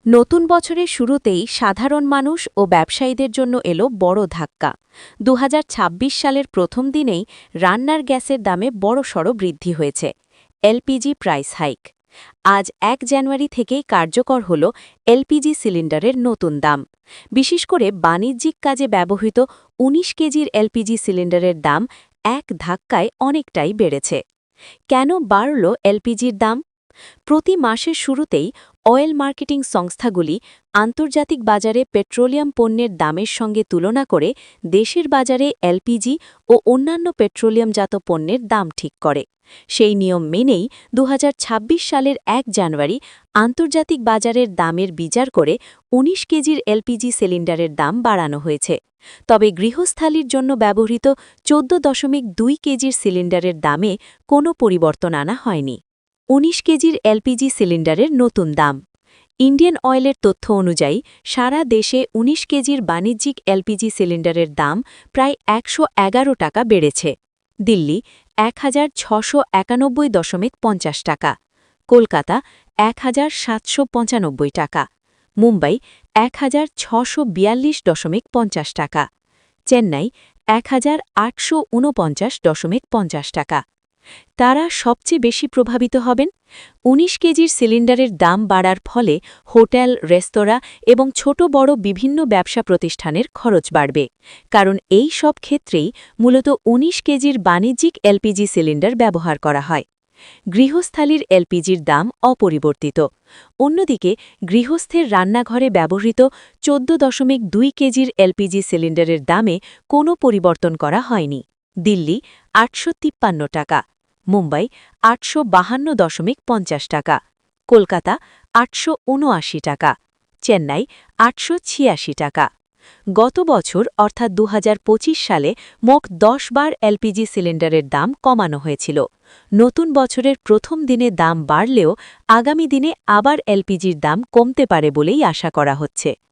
নতুন বছরের শুরুতেই সাধারণ মানুষ ও ব্যবসায়ীদের জন্য এলো বড় ধাক্কা। ২০২৬ সালের প্রথম দিনেই রান্নার গ্যাসের দামে বড়সড় বৃদ্ধি হয়েছে। LPG price hike. আজ ১ জানুয়ারি থেকেই কার্যকর হল এলপিজি সিলিন্ডারের নতুন দাম। বিশেষ করে বাণিজ্যিক কাজে ব্যবহৃত ১৯ কেজির এলপিজি সিলিন্ডারের দাম এক ধাক্কায় অনেকটাই বেড়েছে। কেন বাড়ল এলপিজির দাম? প্রতি মাসের শুরুতেই অয়েল মার্কেটিং সংস্থাগুলি আন্তর্জাতিক বাজারে পেট্রোলিয়াম পণ্যের দামের সঙ্গে তুলনা করে দেশের বাজারে এলপিজি ও অন্যান্য পেট্রোলিয়ামজাত পণ্যের দাম ঠিক করে। সেই নিয়ম মেনেই ২০২৬ সালের ১ জানুয়ারি আন্তর্জাতিক বাজারের দামের বিচার করে ১৯ কেজির এলপিজি সিলিন্ডারের দাম বাড়ানো হয়েছে। তবে গৃহস্থালির জন্য ব্যবহৃত ১৪.২ কেজির সিলিন্ডারের দামে কোনো পরিবর্তন আনা হয়নি। ১৯ কেজির এলপিজি সিলিন্ডারের নতুন দাম। ইন্ডিয়ান অয়েলের তথ্য অনুযায়ী সারা দেশে ১৯ কেজির বাণিজ্যিক এলপিজি সিলিন্ডারের দাম প্রায় ১১১ টাকা বেড়েছে। দিল্লি ১৬৯১.৫০ টাকা, কলকাতা ১৭৯৫ টাকা, মুম্বাই ১৬৪২.৫০ টাকা, চেন্নাই ১৮৪৯.৫০ টাকা। তারা সবচেয়ে বেশি প্রভাবিত হবেন। ১৯ কেজির সিলিন্ডারের দাম বাড়ার ফলে হোটেল, রেস্তোরাঁ এবং ছোট বড় বিভিন্ন ব্যবসা প্রতিষ্ঠানের খরচ বাড়বে, কারণ এই সব ক্ষেত্রেই মূলত ১৯ কেজির বাণিজ্যিক এলপিজি সিলিন্ডার ব্যবহার করা হয়। গৃহস্থালির এলপিজির দাম অপরিবর্তিত। অন্যদিকে গৃহস্থের রান্নাঘরে ব্যবহৃত ১৪.২ কেজির এলপিজি সিলিন্ডারের দামে কোনো পরিবর্তন করা হয়নি। দিল্লি ৮৫৩ টাকা, মুম্বাই ৮৫২.৫০ টাকা, কলকাতা ৮৭৯ টাকা, চেন্নাই ৮৮৬ টাকা। গত বছর অর্থাৎ ২০২৫ সালে মোট ১০ বার এলপিজি সিলিন্ডারের দাম কমানো হয়েছিল। নতুন বছরের প্রথম দিনে দাম বাড়লেও আগামী দিনে আবার এলপিজির দাম কমতে পারে বলেই আশা করা হচ্ছে।